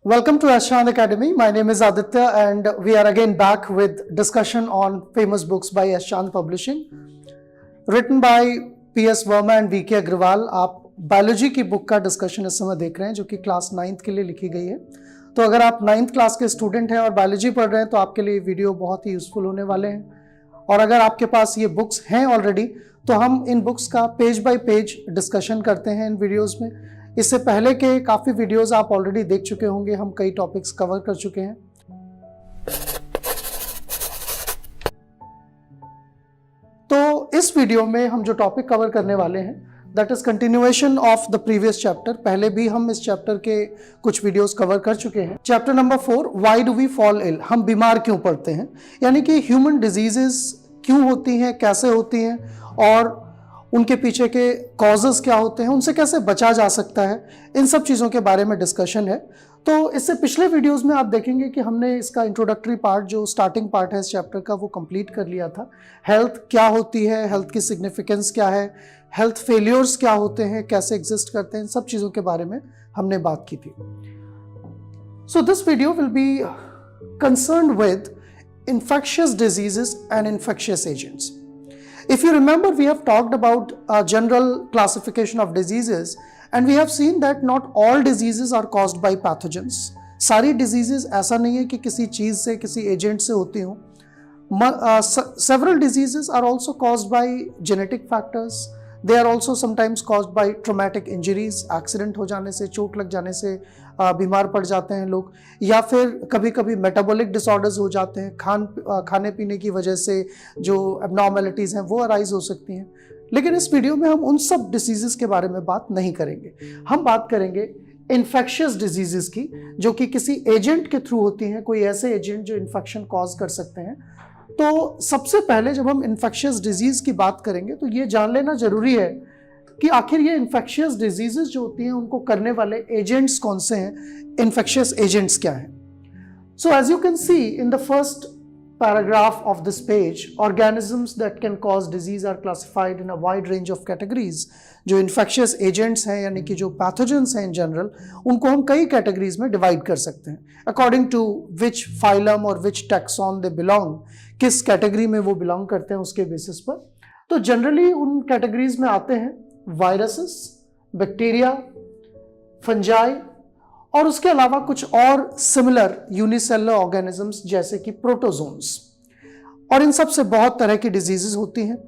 Welcome to Ashant Academy. My name is Aditya and we are again back with discussion on famous books by Ashant Publishing. Written by P.S. Verma and V.K. Agrawal. आप biology की book का discussion इस समय देख रहे हैं जो कि क्लास 9th के लिए लिखी गई है। तो अगर आप 9th क्लास के स्टूडेंट हैं और बायोलॉजी पढ़ रहे हैं तो आपके लिए वीडियो बहुत ही यूजफुल होने वाले हैं। और अगर आपके पास ये बुक्स हैं ऑलरेडी तो हम इन बुक्स का पेज बाय पेज डिस्कशन करते हैं इन वीडियोस में। इससे पहले के काफ़ी वीडियोस आप ऑलरेडी देख चुके होंगे, हम कई टॉपिक्स कवर कर चुके हैं। तो इस वीडियो में हम जो टॉपिक कवर करने वाले हैं that is continuation of the previous chapter. पहले भी हम इस चैप्टर के कुछ वीडियोस कवर कर चुके हैं। Chapter number 4, why do we fall ill, हम बीमार क्यों पड़ते हैं, यानी कि ह्यूमन डिजीजेस क्यों होती हैं, कैसे होती हैं और उनके पीछे के कॉजेस क्या होते हैं, उनसे कैसे बचा जा सकता है, इन सब चीज़ों के बारे में डिस्कशन है। तो इससे पिछले वीडियोस में आप देखेंगे कि हमने इसका इंट्रोडक्टरी पार्ट जो स्टार्टिंग पार्ट है इस चैप्टर का वो कंप्लीट कर लिया था। हेल्थ क्या होती है, हेल्थ की सिग्निफिकेंस क्या है, हेल्थ फेलियर्स क्या होते हैं, कैसे एग्जिस्ट करते हैं, इन सब चीज़ों के बारे में हमने बात की थी। So this video will be concerned with infectious diseases and infectious agents. If you remember, we have talked about a general classification of diseases and we have seen that not all diseases are caused by pathogens. सारी diseases ऐसा नहीं है कि किसी चीज़ से, किसी agent से होती हों। Several diseases are also caused by genetic factors. They are also sometimes caused by traumatic injuries. Accident हो जाने से, चोट लग जाने से बीमार पड़ जाते हैं लोग, या फिर कभी कभी मेटाबॉलिक डिसऑर्डर्स हो जाते हैं, खाने पीने की वजह से जो एबनॉर्मेलिटीज़ हैं वो अराइज हो सकती हैं। लेकिन इस वीडियो में हम उन सब डिसीजेस के बारे में बात नहीं करेंगे। हम बात करेंगे इन्फेक्शियस डिजीजेस की जो कि किसी एजेंट के थ्रू होती हैं, कोई ऐसे एजेंट जो इन्फेक्शन कॉज कर सकते हैं। तो सबसे पहले जब हम इन्फेक्शियस डिजीज की बात करेंगे तो ये जान लेना जरूरी है कि आखिर ये इन्फेक्शियस डिजीजेस जो होती हैं उनको करने वाले एजेंट्स कौन से हैं, इन्फेक्शियस एजेंट्स क्या हैं। So as you can see in the first paragraph of this page, organisms that can cause disease are classified in a wide range of categories. जो इन्फेक्शियस एजेंट्स हैं यानी कि जो पैथोजेंस हैं इन जनरल, उनको हम कई कैटेगरीज में डिवाइड कर सकते हैं अकॉर्डिंग टू विच फाइलम और विच टैक्सॉन दे बिलोंग, किस कैटेगरी में वो बिलोंग करते हैं उसके बेसिस पर। तो जनरली उन कैटेगरीज में आते हैं वायरसेस, बैक्टीरिया, फंजाई और उसके अलावा कुछ और सिमिलर यूनिसेलुलर ऑर्गेनिजम्स जैसे कि प्रोटोजोन्स। और इन सब से बहुत तरह की डिजीजेस होती हैं।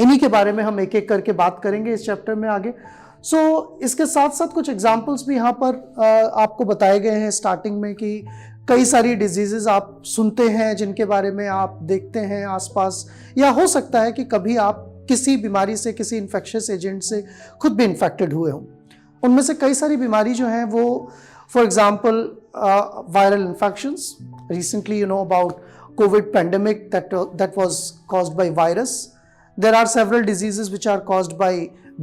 इन्हीं के बारे में हम एक एक करके बात करेंगे इस चैप्टर में आगे। सो इसके साथ साथ कुछ एग्जाम्पल्स भी यहाँ पर आपको बताए गए हैं स्टार्टिंग में कि कई सारी डिजीजेस आप सुनते हैं जिनके बारे में आप देखते हैं आसपास, या हो सकता है कि कभी आप किसी बीमारी से, किसी इन्फेक्शियस एजेंट से खुद भी इन्फेक्टेड हुए हों। उनमें से कई सारी बीमारी जो हैं वो for example viral infections, recently you know about Covid pandemic that was caused by virus. There are several diseases which are caused by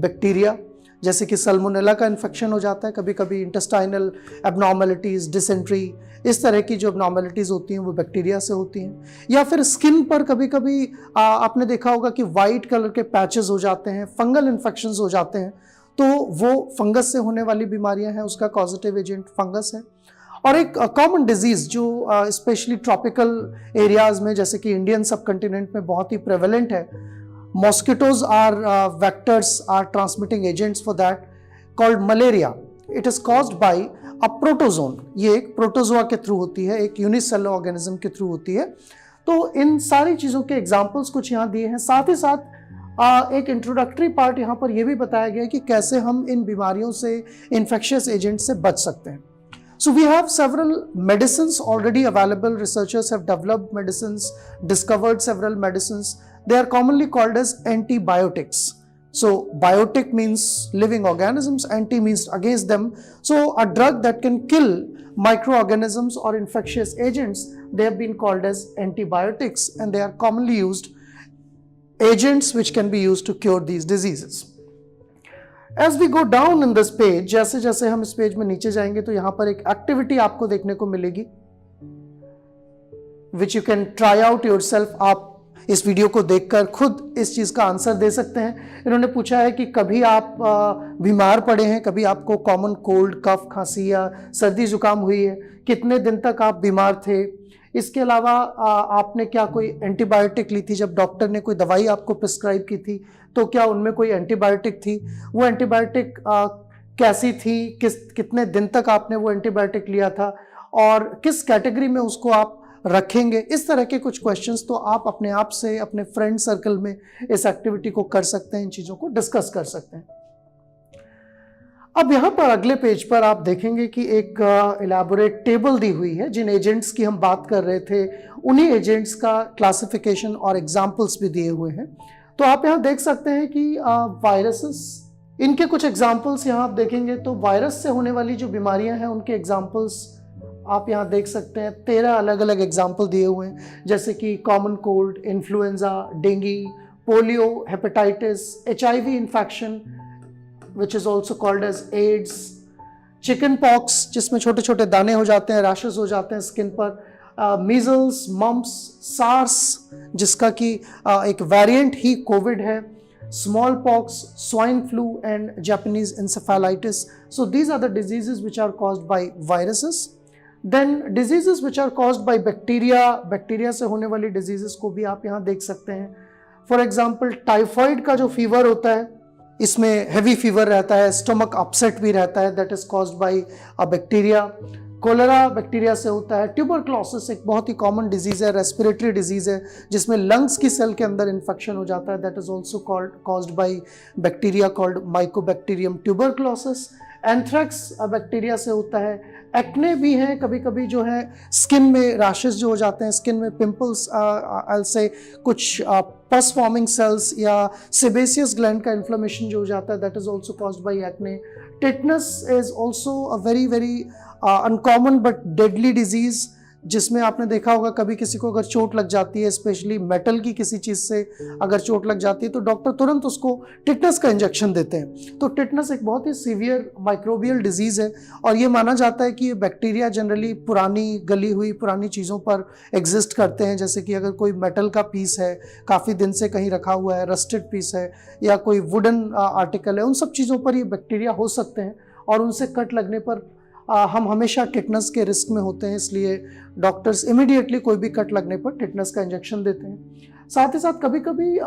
bacteria, जैसे कि सल्मोनेला का इन्फेक्शन हो जाता है, कभी कभी इंटेस्टाइनल एबनॉर्मेलिटीज, डिसेंट्री, इस तरह की जो एबनॉर्मेलिटीज होती हैं वो बैक्टीरिया से होती हैं। या फिर स्किन पर कभी कभी आपने देखा होगा कि वाइट कलर के पैचेस हो जाते हैं, फंगल इन्फेक्शंस हो जाते हैं, तो वो फंगस से होने वाली बीमारियां हैं, उसका कॉजेटिव एजेंट फंगस है। और एक कॉमन डिजीज जो स्पेशली ट्रॉपिकल एरियाज में जैसे कि इंडियन सब कंटिनेंट में बहुत ही प्रेवलेंट है, mosquitoes are vectors, are transmitting agents for that, called malaria. It is caused by a protozoan. ये एक प्रोटोजोआ के थ्रू होती है, एक यूनिसेलुलर ऑर्गेनिज्म के थ्रू होती है। तो इन सारी चीज़ों के एग्जाम्पल्स कुछ यहाँ दिए हैं। साथ ही साथ एक इंट्रोडक्टरी पार्ट यहाँ पर यह भी बताया गया है कि कैसे हम इन बीमारियों से, इन्फेक्शियस एजेंट से बच सकते हैं। So we have several medicines already available. Researchers have developed medicines, discovered several medicines. They are commonly called as antibiotics. So biotic means living organisms, anti means against them. So a drug that can kill microorganisms or infectious agents, they have been called as antibiotics, and they are commonly used agents which can be used to cure these diseases. As we go down in this page, जैसे जैसे हम इस page में नीचे जाएंगे तो यहाँ पर एक एक्टिविटी आपको देखने को मिलेगी which you can try out yourself. आप इस वीडियो को देखकर खुद इस चीज़ का आंसर दे सकते हैं। इन्होंने पूछा है कि कभी आप बीमार पड़े हैं, कभी आपको कॉमन कोल्ड, कफ, खांसी या सर्दी जुकाम हुई है, कितने दिन तक आप बीमार थे, इसके अलावा आपने क्या कोई एंटीबायोटिक ली थी, जब डॉक्टर ने कोई दवाई आपको प्रिस्क्राइब की थी तो क्या उनमें कोई एंटीबायोटिक थी, वो एंटीबायोटिक कैसी थी, कितने दिन तक आपने वो एंटीबायोटिक लिया था और किस कैटेगरी में उसको आप रखेंगे। इस तरह के कुछ क्वेश्चंस तो आप अपने आप से अपने फ्रेंड सर्कल में इस एक्टिविटी को कर सकते हैं, इन चीज़ों को डिस्कस कर सकते हैं। अब यहाँ पर अगले पेज पर आप देखेंगे कि एक इलैबोरेट टेबल दी हुई है। जिन एजेंट्स की हम बात कर रहे थे उन्हीं एजेंट्स का क्लासिफिकेशन और एग्जाम्पल्स भी दिए हुए हैं। तो आप यहाँ देख सकते हैं कि वायरसेस, इनके कुछ एग्जाम्पल्स यहाँ आप देखेंगे तो वायरस से होने वाली जो बीमारियां हैं उनके एग्जाम्पल्स आप यहाँ देख सकते हैं। 13 अलग अलग एग्जाम्पल दिए हुए हैं, जैसे कि common cold, influenza, dengue, polio, hepatitis, HIV infection which is also called as AIDS, chicken pox जिसमें छोटे छोटे दाने हो जाते हैं, रैशेस हो जाते हैं स्किन पर, मीजल्स, मम्प्स, सार्स जिसका कि एक वेरिएंट ही कोविड है, smallpox, swine flu and Japanese encephalitis. So these are the diseases which are caused by viruses. Then diseases which are caused by bacteria, bacteria से होने वाली diseases को भी आप यहाँ देख सकते हैं। फॉर एग्जाम्पल टाइफाइड का जो फीवर होता है इसमें हेवी फीवर रहता है, स्टमक अपसेट भी रहता है, that is caused by a bacteria. Cholera bacteria से होता है। ट्यूबरक्लोसिस एक बहुत ही कॉमन डिजीज है, रेस्पिरेटरी डिजीज है जिसमें लंग्स की सेल के अंदर इन्फेक्शन हो जाता है, that is also caused by bacteria called Mycobacterium tuberculosis. Anthrax bacteria से होता है। एक्ने भी हैं, कभी कभी जो है स्किन में रैशेस जो हो जाते हैं, स्किन में पिंपल्स, आई से कुछ पस फॉर्मिंग सेल्स या सेबेसियस ग्लैंड का इन्फ्लेमेशन जो हो जाता है, that is also caused by acne. Tetanus is also a very very uncommon but deadly disease, जिसमें आपने देखा होगा कभी किसी को अगर चोट लग जाती है, स्पेशली मेटल की किसी चीज़ से अगर चोट लग जाती है तो डॉक्टर तुरंत उसको टिटनस का इंजेक्शन देते हैं। तो टिटनस एक बहुत ही सीवियर माइक्रोबियल डिजीज है और ये माना जाता है कि ये बैक्टीरिया जनरली पुरानी गली हुई पुरानी चीज़ों पर एग्जिस्ट करते हैं, जैसे कि अगर कोई मेटल का पीस है काफ़ी दिन से कहीं रखा हुआ है, रस्टेड पीस है या कोई वुडन आर्टिकल है, उन सब चीज़ों पर ये बैक्टीरिया हो सकते हैं और उनसे कट लगने पर हम हमेशा टिटनस के रिस्क में होते हैं, इसलिए डॉक्टर्स इमीडिएटली कोई भी कट लगने पर टिटनस का इंजेक्शन देते हैं। साथ ही साथ कभी कभी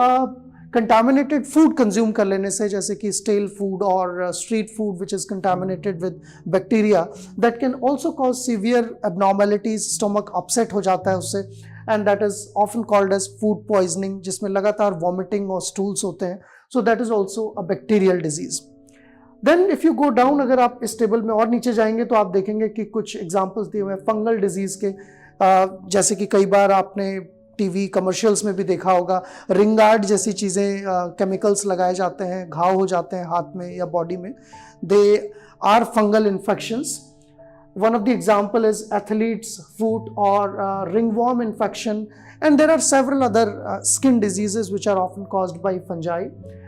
कंटामिनेटेड फूड कंज्यूम कर लेने से, जैसे कि स्टेल फूड और street food which is contaminated with bacteria, that can also cause severe abnormalities, stomach upset हो जाता है उससे, and that is often called as food poisoning, जिसमें लगातार वॉमिटिंग और स्टूल्स होते हैं। So that is also a bacterial disease. Then if you go down, अगर आप इस टेबल में और नीचे जाएंगे तो आप देखेंगे कि कुछ एग्जांपल्स दिए हुए हैं फंगल डिजीज के, जैसे कि कई बार आपने टीवी कमर्शियल्स में भी देखा होगा, रिंगार्ड जैसी चीज़ें, केमिकल्स लगाए जाते हैं, घाव हो जाते हैं हाथ में या बॉडी में, they are fungal infections. One of the example is athlete's foot or ringworm infection, and there are several other skin diseases which are often caused by fungi.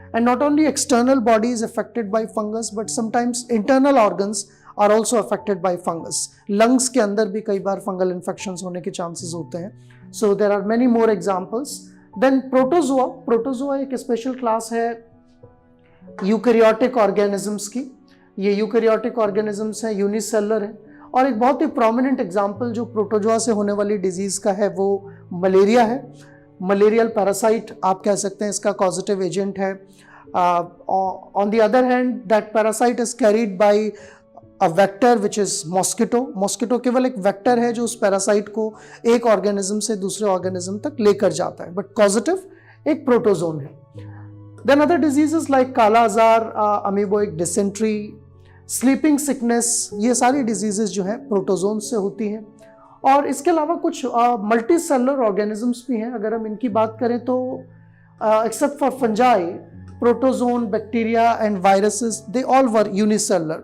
And not only external body is affected by fungus, but sometimes internal organs are also affected by fungus. Lungs के अंदर भी कई बार fungal infections होने के chances होते हैं. So there are many more examples. Then protozoa. Protozoa एक special class है यूकैरियोटिक ऑर्गेनिजम्स की। ये यूकैरियोटिक ऑर्गेनिजम्स हैं, यूनिसेलुलर हैं, और एक बहुत ही प्रोमिनेंट एग्जाम्पल जो प्रोटोजोआ से होने वाली डिजीज का है वो मलेरिया है। मलेरियल पैरासाइट आप कह सकते हैं, इसका कॉजेटिव एजेंट है। On the other hand that parasite is carried bye a vector which is mosquito. Mosquito केवल एक वेक्टर है जो उस पैरासाइट को एक ऑर्गेनिज्म से दूसरे ऑर्गेनिज्म तक लेकर जाता है, बट कॉजेटिव एक प्रोटोजोन है। देन अदर डिजीजेस लाइक काला आजार, अमीबोइक डिसेंट्री, स्लीपिंग सिकनेस, ये सारी डिजीजेस जो हैं प्रोटोजोन से होती हैं। और इसके अलावा कुछ मल्टी सेलुलर ऑर्गेनिजम्स भी हैं। अगर हम इनकी बात करें तो except for fungi, protozoan, bacteria and viruses, they all were unicellular,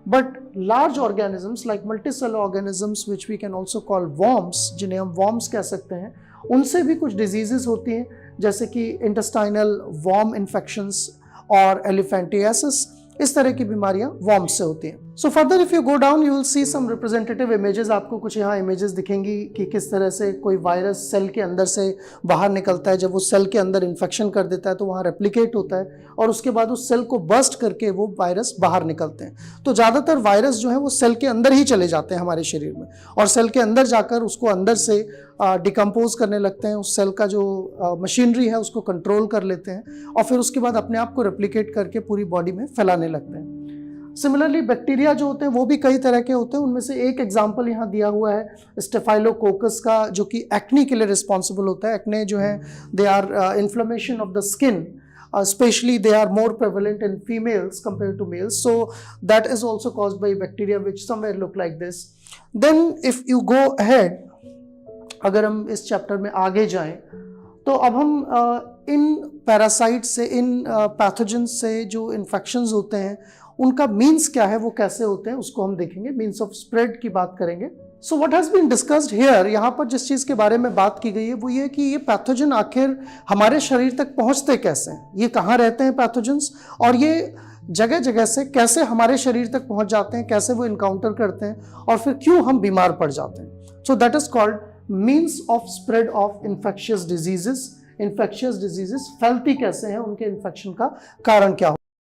but large organisms like multicellular organisms which we can also call worms, जिन्हें हम वॉर्म्स कह सकते हैं, उनसे भी कुछ डिजीजेस होती हैं, जैसे कि इंटेस्टाइनल वॉर्म इन्फेक्शंस और एलिफेंटियासिस। इस तरह की बीमारियां वॉर्म्स से होती हैं। So further if you go down you will see some representative images, आपको कुछ यहाँ इमेजेस दिखेंगी कि किस तरह से कोई वायरस सेल के अंदर से बाहर निकलता है। जब वो सेल के अंदर इन्फेक्शन कर देता है तो वहाँ रेप्लिकेट होता है और उसके बाद उस सेल को बर्स्ट करके वो वायरस बाहर निकलते हैं। तो ज़्यादातर वायरस जो है वो सेल के अंदर ही चले जाते हैं हमारे शरीर में और सेल के अंदर जाकर उसको अंदर से डिकम्पोज करने लगते हैं, उस सेल का जो मशीनरी है उसको कंट्रोल कर लेते हैं और फिर उसके बाद अपने आप को रेप्लिकेट करके पूरी बॉडी में फैलाने लगते हैं। सिमिलरली बैक्टीरिया जो होते हैं वो भी कई तरह के होते हैं। उनमें से एक एग्जांपल यहाँ दिया हुआ है स्टेफाइलोकोकस का, जो कि एक्ने के लिए रिस्पॉन्सिबल होता है। एक्ने जो है they are inflammation of the skin, especially they are more prevalent in females compared to males, so that is also caused by bacteria which somewhere look like this. Then if you go ahead, अगर हम इस chapter में आगे जाएं तो अब हम इन parasite से, इन पैथोजन से जो इन्फेक्शंस होते हैं उनका मीन्स क्या है, वो कैसे होते हैं, उसको हम देखेंगे। मीन्स ऑफ स्प्रेड की बात करेंगे। So what has been discussed here, यहाँ पर जिस चीज़ के बारे में बात की गई है वो ये कि ये पैथोजन आखिर हमारे शरीर तक पहुँचते कैसे हैं, ये कहाँ रहते हैं पैथोजन्स, और ये जगह जगह से कैसे हमारे शरीर तक पहुँच जाते हैं, कैसे वो इनकाउंटर करते हैं और फिर क्यों हम बीमार पड़ जाते हैं। So that is called means of spread of infectious diseases. Infectious diseases फैलती कैसे हैं, उनके इन्फेक्शन का कारण क्या हो।